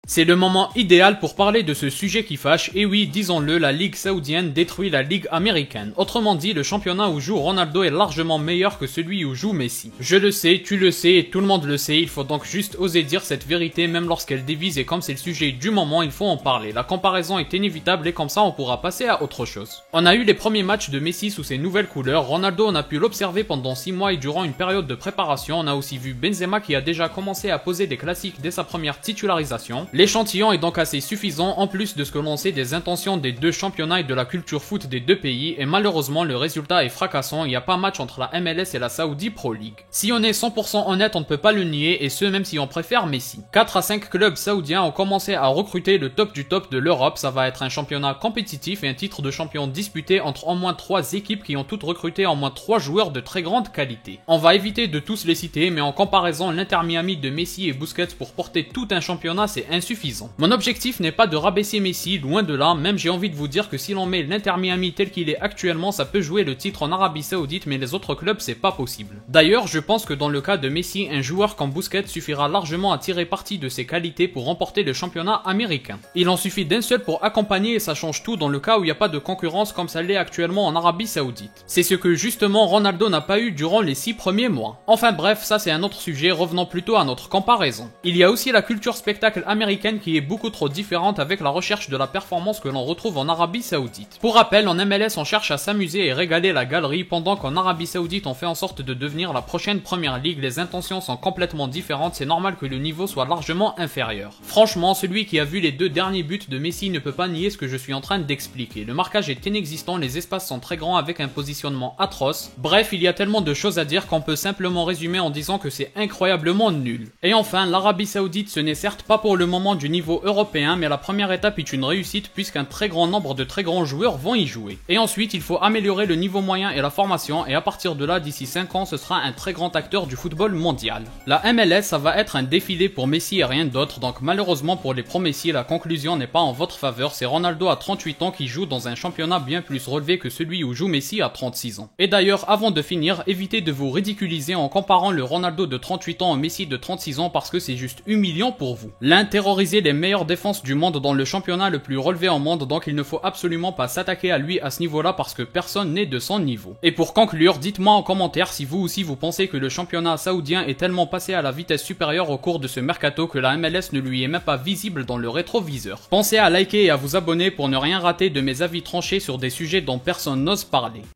C'est le moment idéal pour parler de ce sujet qui fâche, et oui, disons-le, la Ligue saoudienne détruit la Ligue américaine. Autrement dit, le championnat où joue Ronaldo est largement meilleur que celui où joue Messi. Je le sais, tu le sais, et tout le monde le sait, il faut donc juste oser dire cette vérité même lorsqu'elle divise, et comme c'est le sujet du moment, il faut en parler. La comparaison est inévitable et comme ça on pourra passer à autre chose. On a eu les premiers matchs de Messi sous ses nouvelles couleurs, Ronaldo on a pu l'observer pendant 6 mois et durant une période de préparation, on a aussi vu Benzema qui a déjà commencé à poser des classiques dès sa première titularisation. L'échantillon est donc assez suffisant en plus de ce que l'on sait des intentions des deux championnats et de la culture foot des deux pays et malheureusement le résultat est fracassant, il n'y a pas match entre la MLS et la Saudi Pro League. Si on est 100% honnête on ne peut pas le nier et ce même si on préfère Messi. 4 à 5 clubs saoudiens ont commencé à recruter le top du top de l'Europe, ça va être un championnat compétitif et un titre de champion disputé entre au moins 3 équipes qui ont toutes recruté au moins 3 joueurs de très grande qualité. On va éviter de tous les citer mais en comparaison l'Inter Miami de Messi et Busquets pour porter tout un championnat c'est insuffisant. Mon objectif n'est pas de rabaisser Messi, loin de là, même j'ai envie de vous dire que si l'on met l'Inter Miami tel qu'il est actuellement, ça peut jouer le titre en Arabie Saoudite, mais les autres clubs c'est pas possible. D'ailleurs, je pense que dans le cas de Messi, un joueur comme Busquets suffira largement à tirer parti de ses qualités pour remporter le championnat américain. Il en suffit d'un seul pour accompagner et ça change tout dans le cas où il n'y a pas de concurrence comme ça l'est actuellement en Arabie Saoudite. C'est ce que justement Ronaldo n'a pas eu durant les 6 premiers mois. Enfin bref, ça c'est un autre sujet, revenons plutôt à notre comparaison. Il y a aussi la culture spectacle américaine qui est beaucoup trop différente avec la recherche de la performance que l'on retrouve en Arabie Saoudite. Pour rappel, en MLS on cherche à s'amuser et régaler la galerie, pendant qu'en Arabie Saoudite on fait en sorte de devenir la prochaine première ligue, les intentions sont complètement différentes, c'est normal que le niveau soit largement inférieur. Franchement, celui qui a vu les 2 derniers buts de Messi ne peut pas nier ce que je suis en train d'expliquer. Le marquage est inexistant, les espaces sont très grands avec un positionnement atroce. Bref, il y a tellement de choses à dire qu'on peut simplement résumer en disant que c'est incroyablement nul. Et enfin, l'Arabie Saoudite ce n'est certes pas pour le moment du niveau européen, mais la première étape est une réussite puisqu'un très grand nombre de très grands joueurs vont y jouer. Et ensuite, il faut améliorer le niveau moyen et la formation et à partir de là, d'ici 5 ans, ce sera un très grand acteur du football mondial. La MLS, ça va être un défilé pour Messi et rien d'autre, donc malheureusement pour les pro-Messi, la conclusion n'est pas en votre faveur, c'est Ronaldo à 38 ans qui joue dans un championnat bien plus relevé que celui où joue Messi à 36 ans. Et d'ailleurs, avant de finir, évitez de vous ridiculiser en comparant le Ronaldo de 38 ans au Messi de 36 ans parce que c'est juste humiliant pour vous. L'un terrorisait les meilleures défenses du monde dans le championnat le plus relevé au monde, donc il ne faut absolument pas s'attaquer à lui à ce niveau-là parce que personne n'est de son niveau. Et pour conclure, dites-moi en commentaire si vous aussi vous pensez que le championnat saoudien est tellement passé à la vitesse supérieure au cours de ce mercato que la MLS ne lui est même pas visible dans le rétroviseur. Pensez à liker et à vous abonner pour ne rien rater de mes avis tranchés sur des sujets dont personne n'ose parler.